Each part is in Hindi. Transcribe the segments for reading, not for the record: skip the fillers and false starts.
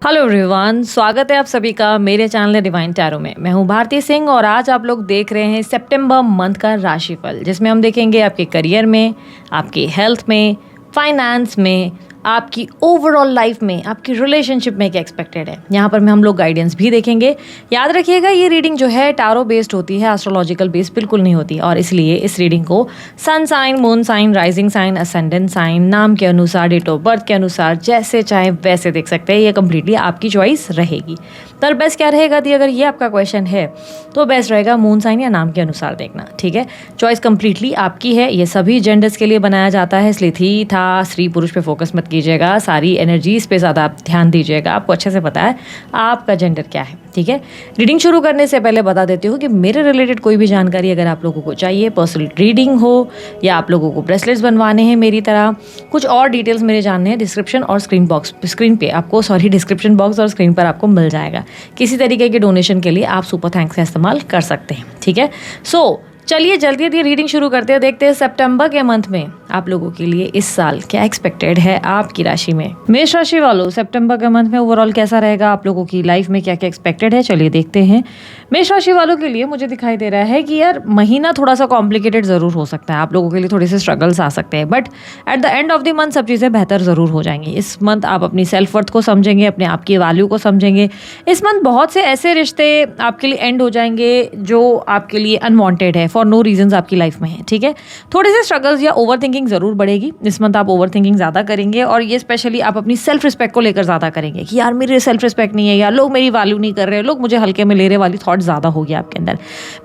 हेलो एवरीवन, स्वागत है आप सभी का मेरे चैनल डिवाइन टैरो में। मैं हूं भारती सिंह और आज आप लोग देख रहे हैं सितंबर मंथ का राशिफल, जिसमें हम देखेंगे आपके करियर में, आपकी हेल्थ में, फाइनेंस में, आपकी ओवरऑल लाइफ में, आपकी रिलेशनशिप में क्या एक्सपेक्टेड है। यहाँ पर हम लोग गाइडेंस भी देखेंगे। याद रखिएगा, ये रीडिंग जो है टैरो बेस्ड होती है, एस्ट्रोलॉजिकल बेस्ड बिल्कुल नहीं होती, और इसलिए इस रीडिंग को sun sign, moon sign, rising sign, ascendant sign, नाम के अनुसार, डेट ऑफ बर्थ के अनुसार जैसे चाहे वैसे देख सकते हैं। ये कम्प्लीटली आपकी चॉइस रहेगी। तो बेस्ट क्या रहेगा दी, अगर ये आपका क्वेश्चन है तो बेस्ट रहेगा मून साइन या नाम के अनुसार देखना। ठीक है, चॉइस कम्प्लीटली आपकी है। ये सभी जेंडर्स के लिए बनाया जाता है, इसलिए थी था स्त्री पुरुष पे फोकस मत कीजिएगा, सारी एनर्जीज पे ज़्यादा आप ध्यान दीजिएगा। आपको अच्छे से पता है आपका जेंडर क्या है। ठीक है, रीडिंग शुरू करने से पहले बता देती हूँ कि मेरे रिलेटेड कोई भी जानकारी अगर आप लोगों को चाहिए, पर्सनल रीडिंग हो या आप लोगों को ब्रेसलेट्स बनवाने हैं मेरी तरह, कुछ और डिटेल्स मेरे जानने हैं, डिस्क्रिप्शन और स्क्रीन बॉक्स और स्क्रीन पर आपको मिल जाएगा। किसी तरीके के डोनेशन के लिए आप सुपर थैंक्स का इस्तेमाल कर सकते हैं। ठीक है, चलिए जल्दी रीडिंग शुरू करते हैं। देखते हैं सितंबर के मंथ में आप लोगों के लिए इस साल क्या एक्सपेक्टेड है आपकी राशि में। मेष राशि वालों, सितंबर के मंथ में ओवरऑल कैसा रहेगा, आप लोगों की लाइफ में क्या क्या एक्सपेक्टेड है, चलिए देखते हैं। मेष राशि वालों के लिए मुझे दिखाई दे रहा है कि यार महीना थोड़ा सा कॉम्प्लिकेटेड ज़रूर हो सकता है, आप लोगों के लिए थोड़े से स्ट्रगल्स आ सकते हैं, but at the end of the month सब चीज़ें बेहतर ज़रूर हो जाएंगी। इस मंथ आप अपनी सेल्फ वर्थ को समझेंगे, अपने आप की वैल्यू को समझेंगे। इस मंथ बहुत से ऐसे रिश्ते आपके लिए एंड हो जाएंगे जो आपके लिए अनवांटेड है, फॉर नो रीजंस आपकी लाइफ में है। ठीक है, थोड़े से स्ट्रगल्स या ओवर थिंकिंग जरूर बढ़ेगी इस मंथ। आप ओवर थिंकिंग ज़्यादा करेंगे और ये स्पेशली आप अपनी सेल्फ रिस्पेक्ट को लेकर ज़्यादा करेंगे कि यार मेरी सेल्फ रिस्पेक्ट नहीं है, यार लोग मेरी वैल्यू नहीं कर रहे, लोग मुझे हल्के में ले रहे वाली थॉट ज़्यादा होगी आपके अंदर।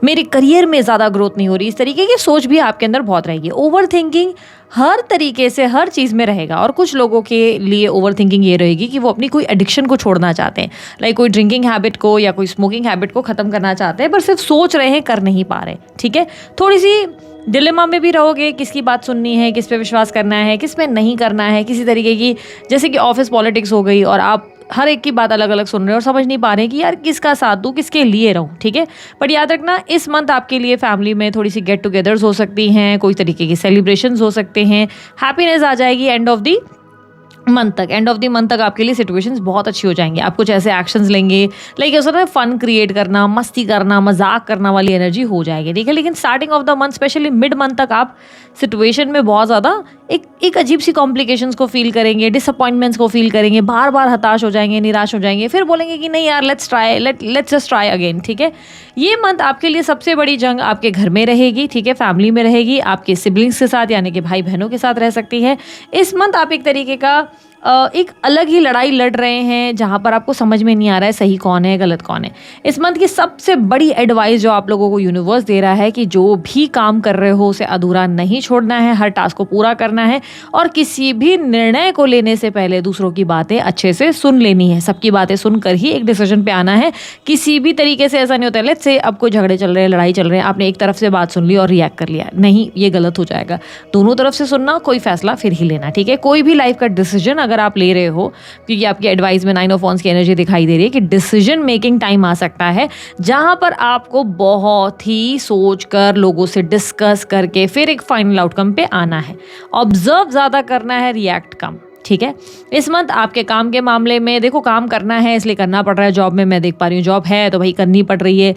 मेरे करियर में ज़्यादा ग्रोथ नहीं हो रही, इस तरीके की सोच भी आपके अंदर बहुत रहेगी। ओवर थिंकिंग हर तरीके से हर चीज़ में रहेगा, और कुछ लोगों के लिए ओवर थिंकिंग ये रहेगी कि वो अपनी कोई एडिक्शन को छोड़ना चाहते हैं, लाइक कोई ड्रिंकिंग हैबिट को या कोई स्मोकिंग हैबिट को ख़त्म करना चाहते हैं, पर सिर्फ सोच रहे हैं, कर नहीं पा रहे। ठीक है, थोड़ी सी डिलेमा में भी रहोगे, किसकी बात सुननी है, किस पे विश्वास करना है, किस पे नहीं करना है। किसी तरीके की जैसे कि ऑफिस पॉलिटिक्स हो गई और आप हर एक की बात अलग अलग सुन रहे हो और समझ नहीं पा रहे कि यार किसका साथ दूँ, किसके लिए रहूँ। ठीक है, बट याद रखना इस मंथ आपके लिए फैमिली में थोड़ी सी गेट टुगेदर्स हो सकती हैं, कोई तरीके की सेलिब्रेशंस हो सकते हैं, हैप्पीनेस आ जाएगी। एंड ऑफ द मंथ तक आपके लिए सिचुएशंस बहुत अच्छी हो जाएंगी। आप कुछ ऐसे एक्शंस लेंगे, लाइक ऐसा ना फन क्रिएट करना, मस्ती करना, मजाक करना वाली एनर्जी हो जाएगी। ठीक है, लेकिन starting of the month specially mid month तक आप सिचुएशन में बहुत ज़्यादा एक अजीब सी कॉम्प्लिकेशंस को फील करेंगे, डिसअपॉइंटमेंट्स को फील करेंगे, बार बार हताश हो जाएंगे, निराश हो जाएंगे, फिर बोलेंगे कि नहीं यार लेट्स जस्ट ट्राई अगेन। ठीक है, ये मंथ आपके लिए सबसे बड़ी जंग आपके घर में रहेगी। ठीक है, फैमिली में रहेगी, आपके सिबलिंग्स के साथ यानी कि भाई बहनों के साथ रह सकती है। इस मंथ आप एक तरीके का एक अलग ही लड़ाई लड़ रहे हैं, जहाँ पर आपको समझ में नहीं आ रहा है सही कौन है गलत कौन है। इस मंथ की सबसे बड़ी एडवाइस जो आप लोगों को यूनिवर्स दे रहा है कि जो भी काम कर रहे हो उसे अधूरा नहीं छोड़ना है, हर टास्क को पूरा करना है, और किसी भी निर्णय को लेने से पहले दूसरों की बातें अच्छे से सुन लेनी है। सबकी बातें सुनकर ही एक डिसीजन पे आना है। किसी भी तरीके से ऐसा नहीं होता है लेट्स से अब कोई झगड़े चल रहे हैं, लड़ाई चल रहे हैं, आपने एक तरफ से बात सुन ली और रिएक्ट कर लिया, नहीं, ये गलत हो जाएगा। दोनों तरफ से सुनना, कोई फैसला फिर ही लेना। ठीक है, कोई भी लाइफ का डिसीजन अगर आप ले रहे हो, क्योंकि आपकी एडवाइस में 9 ऑफ वॉन्ड्स की एनर्जी दिखाई दे रही है कि डिसीजन मेकिंग टाइम आ सकता है, जहां पर आपको बहुत ही सोचकर, लोगों से डिस्कस करके फिर एक फाइनल आउटकम पे आना है। ऑब्जर्व ज्यादा करना है, रिएक्ट कम। ठीक है, इस मंथ आपके काम के मामले में देखो, काम करना है इसलिए करना पड़ रहा है। जॉब में मैं देख पा रही हूँ, जॉब है तो भाई करनी पड़ रही है।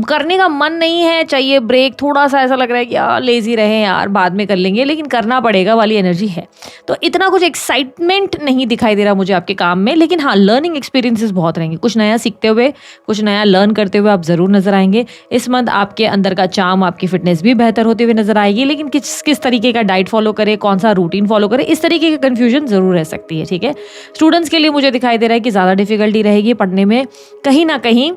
करने का मन नहीं है, चाहिए ब्रेक, थोड़ा सा ऐसा लग रहा है कि यार लेजी रहे यार, बाद में कर लेंगे, लेकिन करना पड़ेगा वाली एनर्जी है। तो इतना कुछ एक्साइटमेंट नहीं दिखाई दे रहा मुझे आपके काम में, लेकिन हाँ लर्निंग एक्सपीरियंसेस बहुत रहेंगे। कुछ नया सीखते हुए, कुछ नया लर्न करते हुए आप जरूर नजर आएंगे। इस मंथ आपके अंदर का चार्म, आपकी फिटनेस भी बेहतर होते हुए नजर आएगी, लेकिन किस तरीके का डाइट फॉलो करे, कौन सा रूटीन फॉलो करे, इस तरीके का कंफ्यूजन जरूर रह सकती है। ठीक है, स्टूडेंट्स के लिए मुझे दिखाई दे रहा है कि ज्यादा डिफिकल्टी रहेगी पढ़ने में। कहीं ना कहीं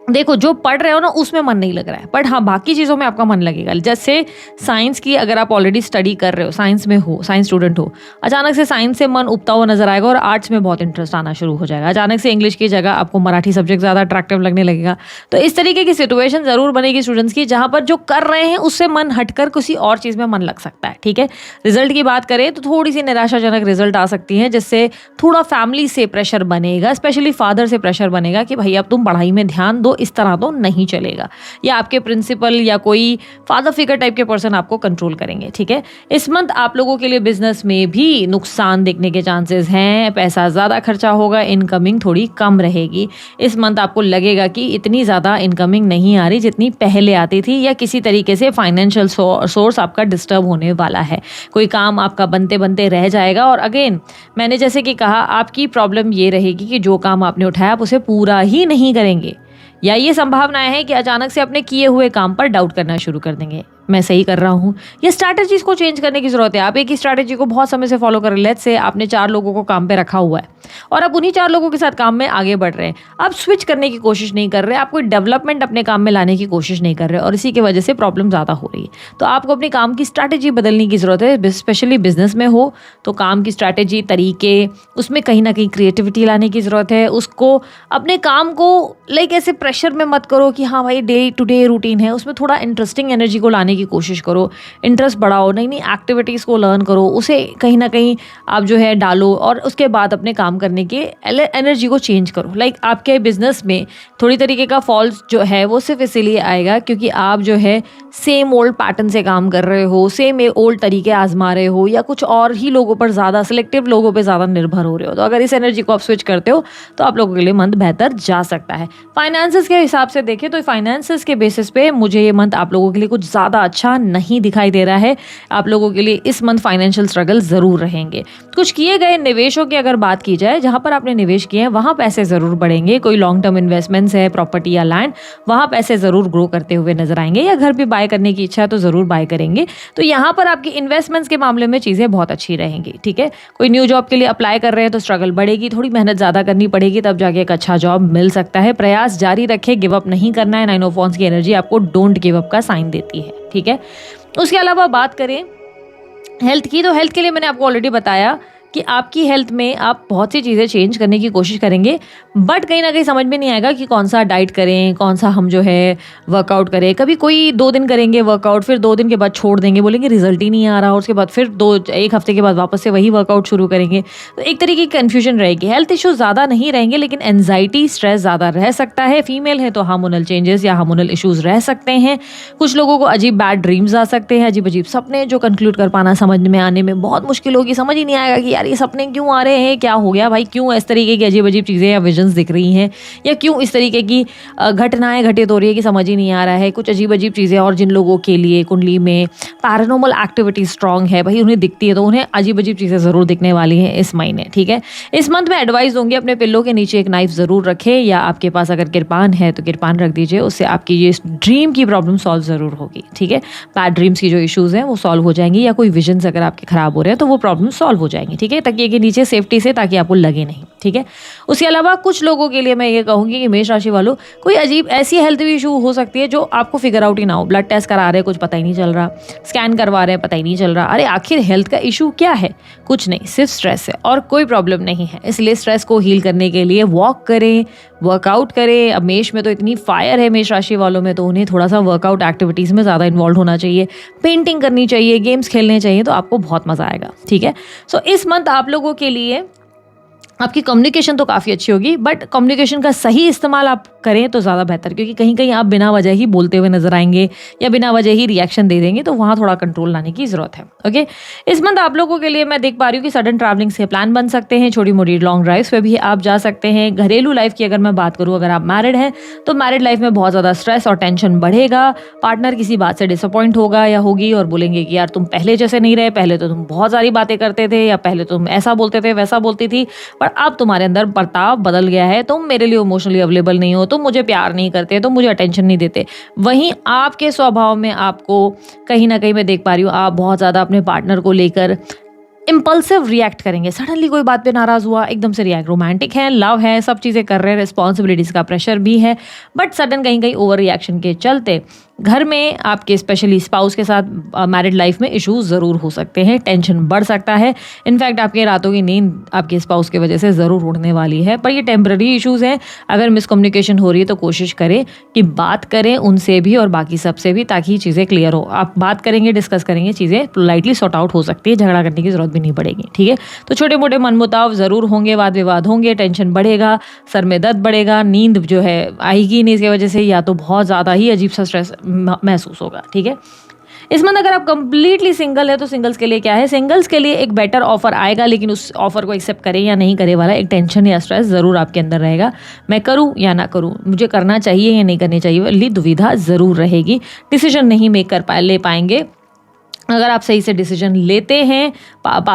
देखो, जो पढ़ रहे हो ना उसमें मन नहीं लग रहा है, बट हाँ बाकी चीज़ों में आपका मन लगेगा। जैसे साइंस की अगर आप ऑलरेडी स्टडी कर रहे हो, साइंस में हो, साइंस स्टूडेंट हो, अचानक से साइंस से मन उबता हुआ नजर आएगा और आर्ट्स में बहुत इंटरेस्ट आना शुरू हो जाएगा। अचानक से इंग्लिश की जगह आपको मराठी सब्जेक्ट ज़्यादा अट्रैक्टिव लगने लगेगा। तो इस तरीके की सिचुएशन ज़रूर बनेगी स्टूडेंट्स की, जहाँ पर जो कर रहे हैं उससे मन हटकर किसी और चीज़ में मन लग सकता है। ठीक है, रिजल्ट की बात करें तो थोड़ी सी निराशाजनक रिजल्ट आ सकती है, जिससे थोड़ा फैमिली से प्रेशर बनेगा, स्पेशली फादर से प्रेशर बनेगा कि भाई अब तुम पढ़ाई में ध्यान दो, इस तरह तो नहीं चलेगा, या आपके प्रिंसिपल या कोई फादर फिगर टाइप के पर्सन आपको कंट्रोल करेंगे। ठीक है, इस मंथ आप लोगों के लिए बिजनेस में भी नुकसान देखने के चांसेस हैं, पैसा ज़्यादा खर्चा होगा, इनकमिंग थोड़ी कम रहेगी। इस मंथ आपको लगेगा कि इतनी ज़्यादा इनकमिंग नहीं आ रही जितनी पहले आती थी, या किसी तरीके से फाइनेंशियल सोर्स आपका डिस्टर्ब होने वाला है, कोई काम आपका बनते बनते रह जाएगा। और अगेन मैंने जैसे कि कहा, आपकी प्रॉब्लम ये रहेगी कि जो काम आपने उठाया आप उसे पूरा ही नहीं करेंगे, या ये संभावनाएं हैं कि अचानक से अपने किए हुए काम पर डाउट करना शुरू कर देंगे, मैं सही कर रहा हूँ, ये स्ट्रैटेजीज को चेंज करने की जरूरत है। आप एक ही स्ट्रैटेजी को बहुत समय से फॉलो कर रहे हैं, लेट्स से आपने 4 लोगों को काम पे रखा हुआ है और आप उन्हीं 4 लोगों के साथ काम में आगे बढ़ रहे हैं, आप स्विच करने की कोशिश नहीं कर रहे, आप कोई डेवलपमेंट अपने काम में लाने की कोशिश नहीं कर रहे, और इसी की वजह से प्रॉब्लम ज़्यादा हो रही है। तो आपको अपने काम की स्ट्रैटेजी बदलने की ज़रूरत है, स्पेशली बिजनेस में हो तो काम की स्ट्रैटेजी, तरीके, उसमें कहीं ना कहीं क्रिएटिविटी लाने की ज़रूरत है। उसको अपने काम को लाइक ऐसे प्रेशर में मत करो कि हाँ भाई डे टू डे रूटीन है, उसमें थोड़ा इंटरेस्टिंग एनर्जी को लाने की कोशिश करो, इंटरेस्ट बढ़ाओ, नई नई एक्टिविटीज़ को लर्न करो, उसे कहीं ना कहीं आप जो है डालो, और उसके बाद अपने काम करने के एनर्जी को चेंज करो। लाइक आपके बिजनेस में थोड़ी तरीके का फॉल्स जो है वो सिर्फ इसीलिए आएगा क्योंकि आप जो है सेम ओल्ड पैटर्न से काम कर रहे हो, सेम ओल्ड तरीके आजमा रहे हो, या कुछ और ही लोगों पर ज़्यादा, सिलेक्टिव लोगों पर ज़्यादा निर्भर हो रहे हो। तो अगर इस एनर्जी को आप स्विच करते हो तो आप लोगों के लिए मंथ बेहतर जा सकता है। फाइनेंसेस के हिसाब से देखें तो फाइनेंसेस के बेसिस पे मुझे ये मंथ आप लोगों के लिए कुछ ज़्यादा अच्छा नहीं दिखाई दे रहा है। आप लोगों के लिए इस मंथ फाइनेंशियल स्ट्रगल ज़रूर रहेंगे। कुछ किए गए निवेशों की अगर बात की जाए, जहाँ पर आपने निवेश किए हैं वहाँ पैसे ज़रूर बढ़ेंगे। कोई लॉन्ग टर्म इन्वेस्टमेंट्स है, प्रॉपर्टी या लैंड, वहाँ पैसे ज़रूर ग्रो करते हुए नजर आएंगे, या घर भी बाय करने की इच्छा है तो ज़रूर बाय करेंगे। तो यहाँ पर आपकी इन्वेस्टमेंट्स के मामले में चीज़ें बहुत अच्छी रहेंगी। ठीक है, कोई न्यू जॉब के लिए अप्लाई कर रहे हैं तो स्ट्रगल बढ़ेगी, थोड़ी मेहनत ज़्यादा करनी पड़ेगी, तब जाके एक अच्छा जॉब मिल सकता है। प्रयास जारी रखें, गिव अप नहीं करना है। 9 ऑफ वांड्स की एनर्जी आपको डोंट गिव अप का साइन देती है। ठीक है, उसके अलावा बात करें हेल्थ की, तो हेल्थ के लिए मैंने आपको ऑलरेडी बताया कि आपकी हेल्थ में आप बहुत सी चीज़ें चेंज करने की कोशिश करेंगे, बट कहीं ना कहीं समझ में नहीं आएगा कि कौन सा डाइट करें, कौन सा हम जो है वर्कआउट करें। कभी कोई 2 दिन करेंगे वर्कआउट, फिर 2 दिन के बाद छोड़ देंगे, बोलेंगे रिजल्ट ही नहीं आ रहा, और उसके बाद फिर 1 हफ्ते के बाद वापस से वही वर्कआउट शुरू करेंगे। तो एक तरीके की कन्फ्यूजन रहेगी। हेल्थ इश्यूज ज़्यादा नहीं रहेंगे, लेकिन एनजाइटी, स्ट्रेस ज़्यादा रह सकता है। फीमेल है तो हार्मोनल चेंजेस या हार्मोनल इश्यूज रह सकते हैं। कुछ लोगों को अजीब बैड ड्रीम्स आ सकते हैं, अजीब अजीब सपने, जो कंक्लूड कर पाना, समझ में आने में बहुत मुश्किल होगी। समझ ही नहीं आएगा कि यार ये सपने क्यों आ रहे हैं, क्या हो गया भाई, क्यों इस तरीके की अजीब अजीब चीज़ें या विजन्स दिख रही हैं, या क्यों इस तरीके की घटनाएं घटित हो रही है कि समझ ही नहीं आ रहा है। कुछ अजीब अजीब चीज़ें, और जिन लोगों के लिए कुंडली में पैरानॉर्मल एक्टिविटी स्ट्रांग है भाई, उन्हें दिखती है, तो उन्हें अजीब अजीब चीज़ें ज़रूर दिखने वाली हैं इस महीने। ठीक है, इस मंथ में एडवाइस दूंगी अपने पिल्लों के नीचे एक नाइफ ज़रूर रखें, या आपके पास अगर किरपान है तो किरपान रख दीजिए, उससे आपकी ये ड्रीम की प्रॉब्लम सॉल्व ज़रूर होगी। ठीक है, बैड ड्रीम्स की जो इशूज़ हैं वो सॉल्व हो जाएंगी, या कोई विजन्स अगर आपके खराब हो रहे हैं तो वो प्रॉब्लम सॉल्व हो जाएंगी। ठीक है, तकिए के नीचे सेफ्टी से, ताकि आपको लगे नहीं। ठीक है, उसके अलावा कुछ लोगों के लिए मैं ये कहूँगी कि मेष राशि वालों, कोई अजीब ऐसी हेल्थ इशू हो सकती है जो आपको फिगर आउट ही ना हो। ब्लड टेस्ट करा रहे हैं, कुछ पता ही नहीं चल रहा, स्कैन करवा रहे हैं, पता ही नहीं चल रहा, अरे आखिर हेल्थ का इशू क्या है? कुछ नहीं, सिर्फ स्ट्रेस है और कोई प्रॉब्लम नहीं है। इसलिए स्ट्रेस को हील करने के लिए वॉक करें, वर्कआउट करें। अब मेष में तो इतनी फायर है मेष राशि वालों में, तो उन्हें थोड़ा सा वर्कआउट एक्टिविटीज़ में ज़्यादा इन्वॉल्व होना चाहिए, पेंटिंग करनी चाहिए, गेम्स खेलने चाहिए, तो आपको बहुत मज़ा आएगा। ठीक है, सो इस मंथ आप लोगों के लिए आपकी कम्युनिकेशन तो काफ़ी अच्छी होगी, बट कम्युनिकेशन का सही इस्तेमाल आप करें तो ज़्यादा बेहतर, क्योंकि कहीं कहीं आप बिना वजह ही बोलते हुए नजर आएंगे या बिना वजह ही रिएक्शन दे देंगे, तो वहाँ थोड़ा कंट्रोल लाने की ज़रूरत है। ओके, इस मंथ आप लोगों के लिए मैं देख पा रही हूँ कि सडन ट्रैवलिंग से प्लान बन सकते हैं, छोटी मोटी लॉन्ग ड्राइव्स पे भी आप जा सकते हैं। घरेलू लाइफ की अगर मैं बात करूँ, अगर आप मैरिड हैं तो मैरिड लाइफ में बहुत ज़्यादा स्ट्रेस और टेंशन बढ़ेगा। पार्टनर किसी बात से डिसअपॉइंट होगा या होगी और बोलेंगे कि यार तुम पहले जैसे नहीं रहे, पहले तो तुम बहुत सारी बातें करते थे, या पहले तुम ऐसा बोलते थे, वैसा बोलती थी, पर अब तुम्हारे अंदर बर्ताव बदल गया है, तुम मेरे लिए इमोशनली अवेलेबल नहीं हो, तुम मुझे प्यार नहीं करते, तुम मुझे अटेंशन नहीं देते। वहीं आपके स्वभाव में आपको कहीं ना कहीं मैं देख पा रही हूँ, आप बहुत ज़्यादा अपने पार्टनर को लेकर इम्पल्सिव रिएक्ट करेंगे। सडनली कोई बात पे नाराज हुआ, एकदम से रिएक्ट। रोमांटिक है, लव है, सब चीज़ें कर रहे हैं, रिस्पॉन्सिबिलिटीज़ का प्रेशर भी है, बट सडन कहीं कहीं ओवर रिएक्शन के चलते घर में आपके स्पेशली स्पाउस के साथ मैरिड लाइफ में इश्यूज ज़रूर हो सकते हैं, टेंशन बढ़ सकता है। इनफैक्ट आपके रातों की नींद आपके स्पाउस की वजह से ज़रूर उड़ने वाली है, पर ये टेम्पररी इश्यूज़ हैं। अगर मिसकम्युनिकेशन हो रही है तो कोशिश करें कि बात करें उनसे भी और बाकी सबसे भी, ताकि चीज़ें क्लियर हो। आप बात करेंगे, डिस्कस करेंगे, चीज़ें पोलाइटली सॉर्ट आउट हो सकती है, झगड़ा करने की ज़रूरत भी नहीं पड़ेगी, ठीक है। तो छोटे मोटे मनमुटाव ज़रूर होंगे, वाद विवाद होंगे, टेंशन बढ़ेगा, सर में दर्द बढ़ेगा, नींद जो है आएगी नहीं इसकी वजह से, या तो बहुत ज़्यादा ही अजीब सा स्ट्रेस महसूस होगा, ठीक है। इस मंथ अगर आप कंप्लीटली सिंगल है तो सिंगल्स के लिए क्या है, सिंगल्स के लिए एक बेटर ऑफर आएगा, लेकिन उस ऑफर को एक्सेप्ट करें या नहीं करे वाला एक टेंशन या स्ट्रेस ज़रूर आपके अंदर रहेगा। मैं करूं या ना करूं, मुझे करना चाहिए या नहीं करनी चाहिए वाली दुविधा ज़रूर रहेगी। डिसीजन नहीं मेक कर ले पाएंगे। अगर आप सही से डिसीजन लेते हैं,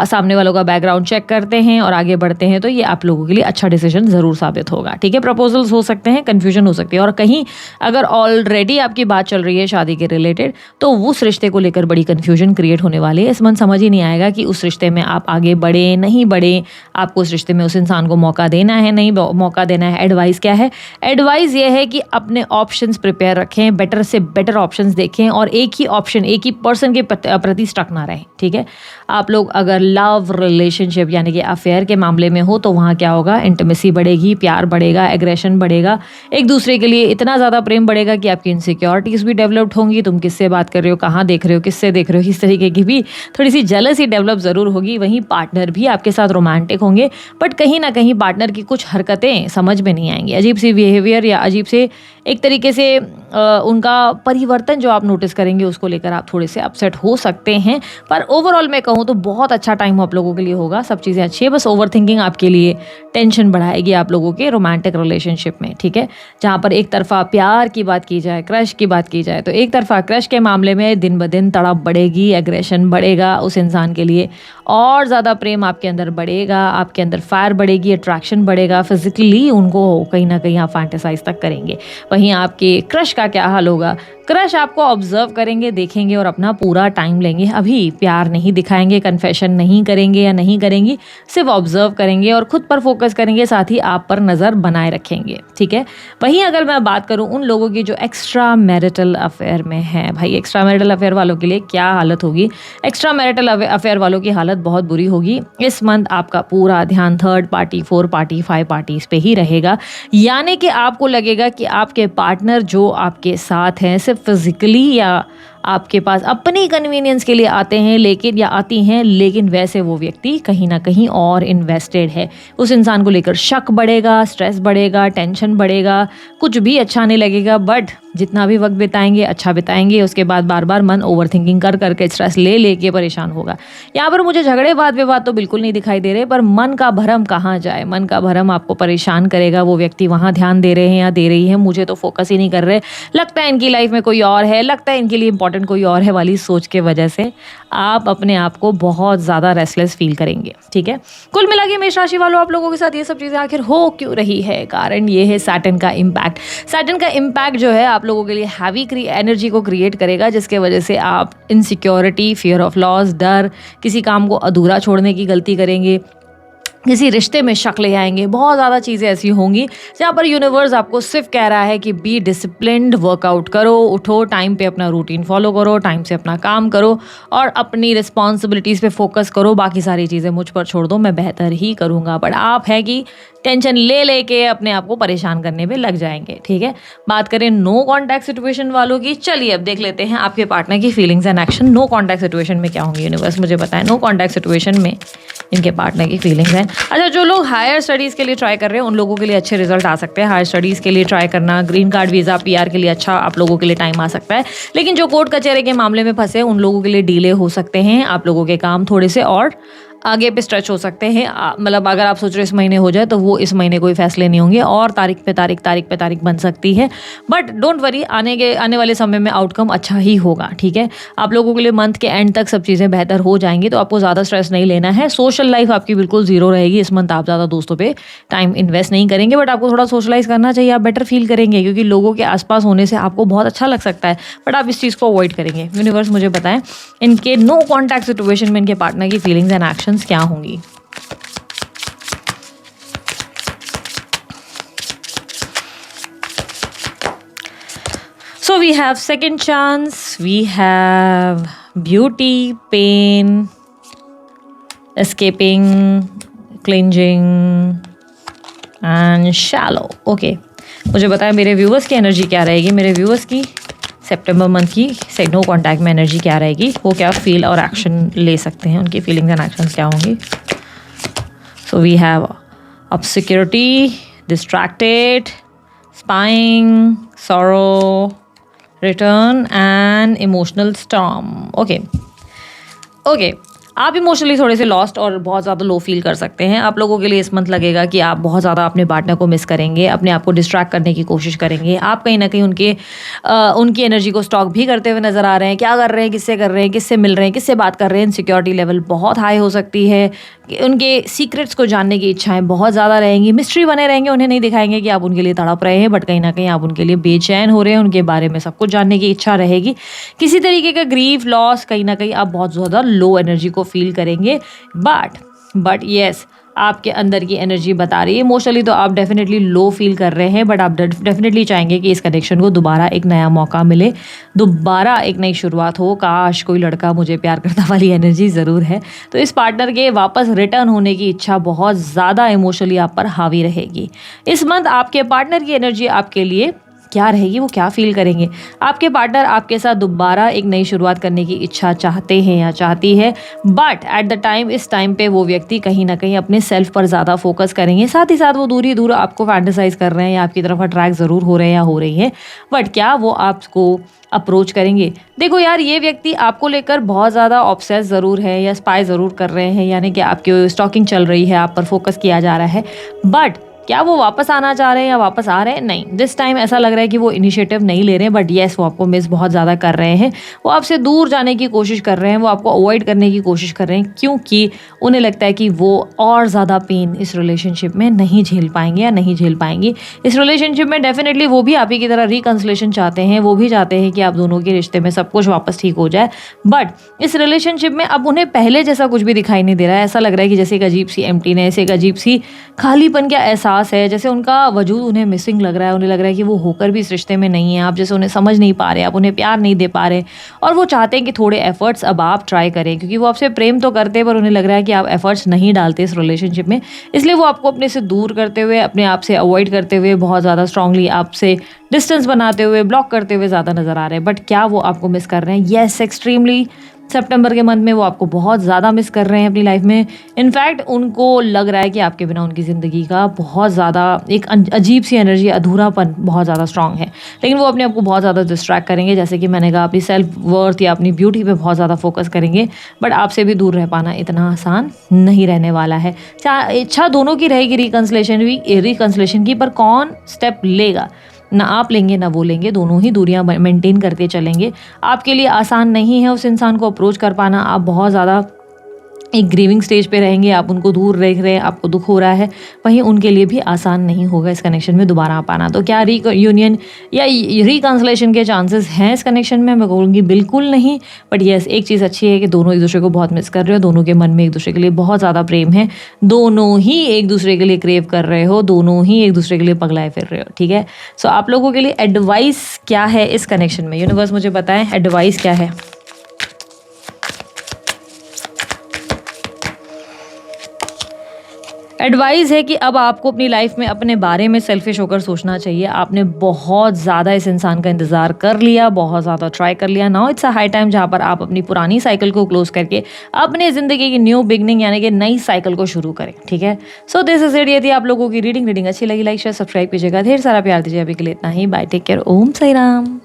सामने वालों का बैकग्राउंड चेक करते हैं और आगे बढ़ते हैं, तो ये आप लोगों के लिए अच्छा डिसीजन ज़रूर साबित होगा, ठीक है। प्रपोजल्स हो सकते हैं, कन्फ्यूजन हो सकती है, और कहीं अगर ऑलरेडी आपकी बात चल रही है शादी के रिलेटेड, तो उस रिश्ते को लेकर बड़ी कन्फ्यूजन क्रिएट होने वाली है। इस मन समझ ही नहीं आएगा कि उस रिश्ते में आप आगे बढ़े नहीं बढ़े, आपको उस रिश्ते में उस इंसान को मौका देना है नहीं मौका देना है। एडवाइस क्या है, एडवाइस ये है कि अपने ऑप्शंस प्रिपेयर रखें, बेटर से बेटर ऑप्शंस देखें, और एक ही ऑप्शन, एक ही पर्सन के प्रति स्टक ना रहे, ठीक है। आप लोग अगर लव रिलेशनशिप यानी कि अफेयर के मामले में हो, तो वहाँ क्या होगा, इंटीमेसी बढ़ेगी, प्यार बढ़ेगा, एग्रेशन बढ़ेगा, एक दूसरे के लिए इतना ज़्यादा प्रेम बढ़ेगा कि आपकी इनसिक्योरिटीज़ भी डेवलप्ड होंगी। तुम किससे बात कर रहे हो, कहाँ देख रहे हो, किससे देख रहे हो, इस तरीके की भी थोड़ी सी जेलसी डेवलप ज़रूर होगी। वहीं पार्टनर भी आपके साथ रोमांटिक होंगे, बट कहीं ना कहीं पार्टनर की कुछ हरकतें समझ में नहीं आएंगी, अजीब सी बिहेवियर या अजीब से एक तरीके से उनका परिवर्तन जो आप नोटिस करेंगे, उसको लेकर आप थोड़े से अपसेट हो सकते हैं। पर ओवरऑल मैं कहूँ तो बहुत अच्छा टाइम आप लोगों के लिए होगा, सब चीज़ें अच्छी है। बस ओवर थिंकिंग आपके लिए टेंशन बढ़ाएगी आप लोगों के रोमांटिक रिलेशनशिप में, ठीक है। जहाँ पर एक तरफा प्यार की बात की जाए, क्रश की बात की जाए, तो एक तरफा क्रश के मामले में दिन ब दिन तड़प बढ़ेगी, एग्रेशन बढ़ेगा उस इंसान के लिए, और ज़्यादा प्रेम आपके अंदर बढ़ेगा, आपके अंदर फायर बढ़ेगी, अट्रैक्शन बढ़ेगा, फिजिकली उनको कहीं ना कहीं आप फैंटेसाइज तक करेंगे। वहीं आपके क्रश का क्या हाल होगा, क्रश आपको ऑब्जर्व करेंगे, देखेंगे और अपना पूरा टाइम लेंगे। अभी प्यार नहीं दिखाएंगे, कन्फेशन नहीं करेंगे या नहीं करेंगी, सिर्फ ऑब्जर्व करेंगे और खुद पर फोकस करेंगे, साथ ही आप पर नज़र बनाए रखेंगे, ठीक है। वहीं अगर मैं बात करूं उन लोगों की जो एक्स्ट्रा मैरिटल अफेयर में है, भाई एक्स्ट्रा मैरिटल अफेयर वालों के लिए क्या हालत होगी। एक्स्ट्रा मैरिटल अफेयर वालों की हालत बहुत बुरी होगी। इस मंथ आपका पूरा ध्यान थर्ड पार्टी, 4 पार्टी, 5 पार्टीज पे ही रहेगा, यानी कि आपको लगेगा कि आपके पार्टनर जो आपके साथ हैं सिर्फ फिजिकली या आपके पास अपनी कन्वीनियंस के लिए आते हैं, लेकिन या आती हैं, लेकिन वैसे वो व्यक्ति कहीं ना कहीं और इन्वेस्टेड है। उस इंसान को लेकर शक बढ़ेगा, स्ट्रेस बढ़ेगा, टेंशन बढ़ेगा, कुछ भी अच्छा नहीं लगेगा। बट जितना भी वक्त बिताएंगे अच्छा बिताएंगे, उसके बाद बार बार मन ओवर थिंकिंग कर करके स्ट्रेस ले लेके परेशान होगा। यहाँ पर मुझे झगड़े वाद विवाद तो बिल्कुल नहीं दिखाई दे रहे, पर मन का भरम कहाँ जाए, मन का भरम आपको परेशान करेगा। वो व्यक्ति वहाँ ध्यान दे रहे हैं या दे रही है, मुझे तो फोकस ही नहीं कर रहे, लगता है इनकी लाइफ में कोई और है, लगता है इनके लिए इंपॉर्टेंट कोई और है वाली सोच के वजह से आप अपने आप को बहुत ज़्यादा रेस्टलेस फील करेंगे, ठीक है। कुल मिला के मेष राशि वालों, आप लोगों के साथ ये सब चीज़ें आखिर हो क्यों रही है, कारण ये है सैटर्न का इम्पैक्ट। सैटर्न का इम्पैक्ट जो है आप लोगों के लिए हैवी एनर्जी को क्रिएट करेगा, जिसके वजह से आप इनसिक्योरिटी, फियर ऑफ लॉस, डर, किसी काम को अधूरा छोड़ने की गलती करेंगे, किसी रिश्ते में शक ले आएंगे। बहुत ज़्यादा चीज़ें ऐसी होंगी जहाँ पर यूनिवर्स आपको सिर्फ कह रहा है कि बी डिसिप्लिन्ड, वर्कआउट करो, उठो, टाइम पे अपना रूटीन फॉलो करो, टाइम से अपना काम करो और अपनी रिस्पॉन्सिबिलिटीज़ पे फोकस करो, बाकी सारी चीज़ें मुझ पर छोड़ दो, मैं बेहतर ही करूँगा। बट आप है कि टेंशन ले लेके अपने आप को परेशान करने में लग जाएंगे, ठीक है। बात करें नो कॉन्टैक्ट सिचुएशन वालों की, चलिए अब देख लेते हैं आपके पार्टनर की feelings and action no contact situation में क्या होंगी। यूनिवर्स मुझे बताएं नो कॉन्टैक्ट सिचुएशन में इनके पार्टनर की फीलिंग्स हैं। अच्छा, जो लोग हायर स्टडीज़ के लिए ट्राई कर रहे हैं उन लोगों के लिए अच्छे रिजल्ट आ सकते हैं। हायर स्टडीज़ के लिए ट्राई करना, ग्रीन कार्ड, वीज़ा, PR के लिए अच्छा आप लोगों के लिए टाइम आ सकता है। लेकिन जो कोर्ट कचहरी के मामले में फंसे उन लोगों के लिए डिले हो सकते हैं। आप लोगों के काम थोड़े से और आगे पे स्ट्रेच हो सकते हैं। मतलब अगर आप सोच रहे हो इस महीने हो जाए, तो वो इस महीने कोई फैसले नहीं होंगे और तारीख पे तारीख बन सकती है। बट डोंट वरी, आने वाले समय में आउटकम अच्छा ही होगा, ठीक है। आप लोगों के लिए मंथ के एंड तक सब चीज़ें बेहतर हो जाएंगी, तो आपको ज़्यादा स्ट्रेस नहीं लेना है। सोशल लाइफ आपकी बिल्कुल जीरो रहेगी इस मंथ, आप ज़्यादा दोस्तों पर टाइम इन्वेस्ट नहीं करेंगे, बट आपको थोड़ा सोशलाइज करना चाहिए, आप बेटर फील करेंगे क्योंकि लोगों के आसपास होने से आपको बहुत अच्छा लग सकता है, बट आप इस चीज़ को अवॉइड करेंगे। यूनिवर्स मुझे बताएं इनके नो कॉन्टैक्ट सिचुएशन में इनके पार्टनर की फीलिंग्स एंड एक्शंस क्या होंगी। So we have second chance, we have beauty, pain, escaping, clinging and shallow. Okay. मुझे बताएं मेरे व्यूवर्स की एनर्जी क्या रहेगी, मेरे व्यूवर्स की सितंबर मंथ की नो कॉन्टैक्ट में एनर्जी क्या रहेगी, वो क्या फील और एक्शन ले सकते हैं, उनकी फीलिंग्स एंड एक्शंस क्या होंगी. So we have obscurity, distracted, spying, sorrow, return and emotional storm. Okay. आप इमोशनली थोड़े से लॉस्ट और बहुत ज़्यादा लो फील कर सकते हैं. आप लोगों के लिए इस मंथ लगेगा कि आप बहुत ज़्यादा अपने पार्टनर को मिस करेंगे, अपने आप को डिस्ट्रैक्ट करने की कोशिश करेंगे. आप कहीं ना कहीं उनकी एनर्जी को स्टॉक भी करते हुए नज़र आ रहे हैं. क्या कर रहे हैं, किससे कर रहे हैं, किससे मिल रहे हैं, किससे बात कर रहे हैं. इनसिक्योरिटी लेवल बहुत हाई हो सकती है. उनके सीक्रेट्स को जानने की इच्छाएं बहुत ज़्यादा रहेंगी. मिस्ट्री बने रहेंगे, उन्हें नहीं दिखाएंगे कि आप उनके लिए तड़प रहे हैं, बट कहीं ना कहीं आप उनके लिए बेचैन हो रहे हैं. उनके बारे में सब कुछ जानने की इच्छा रहेगी. किसी तरीके का ग्रीफ, लॉस, कहीं ना कहीं आप बहुत ज़्यादा लो एनर्जी को फील करेंगे. बट येस, आपके अंदर की एनर्जी बता रही है इमोशनली तो आप डेफिनेटली लो फील कर रहे हैं, बट आप डेफिनेटली चाहेंगे कि इस कनेक्शन को दोबारा एक नया मौका मिले, दोबारा एक नई शुरुआत हो. काश कोई लड़का मुझे प्यार करता वाली एनर्जी ज़रूर है. तो इस पार्टनर के वापस रिटर्न होने की इच्छा बहुत ज़्यादा इमोशनली आप पर हावी रहेगी. इस मंथ आपके पार्टनर की एनर्जी आपके लिए क्या रहेगी, वो क्या फील करेंगे. आपके पार्टनर आपके साथ दोबारा एक नई शुरुआत करने की इच्छा चाहते हैं या चाहती है, बट एट द टाइम इस टाइम पे वो व्यक्ति कहीं ना कहीं अपने सेल्फ पर ज़्यादा फोकस करेंगे. साथ ही साथ वो दूर आपको फैंटेसाइज कर रहे हैं या आपकी तरफ अट्रैक्ट ज़रूर हो रहे हैं या हो रही है, बट क्या वो आपको अप्रोच करेंगे. देखो यार, ये व्यक्ति आपको लेकर बहुत ज़्यादा ऑब्सेस ज़रूर है या स्पाई ज़रूर कर रहे हैं, यानी कि आपकी स्टॉकिंग चल रही है, आप पर फोकस किया जा रहा है, बट क्या वो वापस आना चाह रहे हैं या वापस आ रहे हैं. नहीं, दिस टाइम ऐसा लग रहा है कि वो इनिशिएटिव नहीं ले रहे हैं, बट येस वो आपको मिस बहुत ज़्यादा कर रहे हैं. वो आपसे दूर जाने की कोशिश कर रहे हैं, वो आपको अवॉइड करने की कोशिश कर रहे हैं, क्योंकि उन्हें लगता है कि वो और ज़्यादा पेन इस रिलेशनशिप में नहीं झेल पाएंगे या नहीं झेल पाएंगी. इस रिलेशनशिप में डेफिनेटली वो भी आप ही की तरह रिकन्सिलेशन चाहते हैं, वो भी चाहते हैं कि आप दोनों के रिश्ते में सब कुछ वापस ठीक हो जाए, बट इस रिलेशनशिप में अब उन्हें पहले जैसा कुछ भी दिखाई नहीं दे रहा है. ऐसा लग रहा है कि जैसे एक अजीब सी एम्प्टीनेस, एक अजीब सी खालीपन का एहसास है, जैसे उनका वजूद उन्हें मिसिंग लग रहा है. उन्हें लग रहा है कि वो होकर भी इस रिश्ते में नहीं है, आप जैसे उन्हें समझ नहीं पा रहे, आप उन्हें प्यार नहीं दे पा रहे, और वो चाहते हैं कि थोड़े एफर्ट्स अब आप ट्राई करें, क्योंकि वो आपसे प्रेम तो करते हैं पर उन्हें लग रहा है कि आप एफर्ट्स नहीं डालते इस रिलेशनशिप में. इसलिए वो आपको अपने से दूर करते हुए, अपने आप से अवॉइड करते हुए, बहुत ज़्यादा स्ट्रांगली आपसे डिस्टेंस बनाते हुए, ब्लॉक करते हुए ज़्यादा नज़र आ रहे हैं. बट क्या वो आपको मिस कर रहे हैं? Yes, extremely. सितंबर के मंथ में वो आपको बहुत ज़्यादा मिस कर रहे हैं अपनी लाइफ में. इनफैक्ट उनको लग रहा है कि आपके बिना उनकी ज़िंदगी का बहुत ज़्यादा एक अजीब सी एनर्जी, अधूरापन बहुत ज़्यादा स्ट्रांग है. लेकिन वो अपने आप को बहुत ज़्यादा डिस्ट्रैक्ट करेंगे, जैसे कि मैंने कहा, अपनी सेल्फ वर्थ या अपनी ब्यूटी पे बहुत ज़्यादा फोकस करेंगे. बट आपसे भी दूर रह पाना इतना आसान नहीं रहने वाला है. इच्छा दोनों की रहेगी रिकन्सिलेशन की, पर कौन स्टेप लेगा? ना आप लेंगे ना वो लेंगे, दोनों ही दूरियां मेंटेन करते चलेंगे. आपके लिए आसान नहीं है उस इंसान को अप्रोच कर पाना. आप बहुत ज़्यादा एक ग्रीविंग स्टेज पे रहेंगे, आप उनको दूर देख रहे हैं, आपको दुख हो रहा है, वहीं उनके लिए भी आसान नहीं होगा इस कनेक्शन में दोबारा आ पाना. तो क्या रीयूनियन या रिकन्सिलेशन के चांसेस हैं इस कनेक्शन में? मैं कहूँगी बिल्कुल नहीं. बट येस, एक चीज़ अच्छी है कि दोनों एक दूसरे को बहुत मिस कर रहे हो, दोनों के मन में एक दूसरे के लिए बहुत ज़्यादा प्रेम है, दोनों ही एक दूसरे के लिए क्रेव कर रहे हो, दोनों ही एक दूसरे के लिए पगलाए फिर रहे हो. ठीक है, सो आप लोगों के लिए एडवाइस क्या है इस कनेक्शन में? यूनिवर्स मुझे बताएं, एडवाइस क्या है? एडवाइस है कि अब आपको अपनी लाइफ में अपने बारे में सेल्फिश होकर सोचना चाहिए. आपने बहुत ज़्यादा इस इंसान का इंतज़ार कर लिया, बहुत ज़्यादा ट्राई कर लिया. Now it's a high time जहाँ पर आप अपनी पुरानी साइकिल को क्लोज करके अपने ज़िंदगी की न्यू बिगनिंग यानी कि नई साइकिल को शुरू करें. ठीक है, सो दिस इज इट. यदि आप लोगों की रीडिंग अच्छी लगी, लाइक शेयर सब्सक्राइब कीजिएगा. ढेर सारा प्यार दीजिए. अभी के लिए इतना ही. Bye, take care. Om Sai Ram.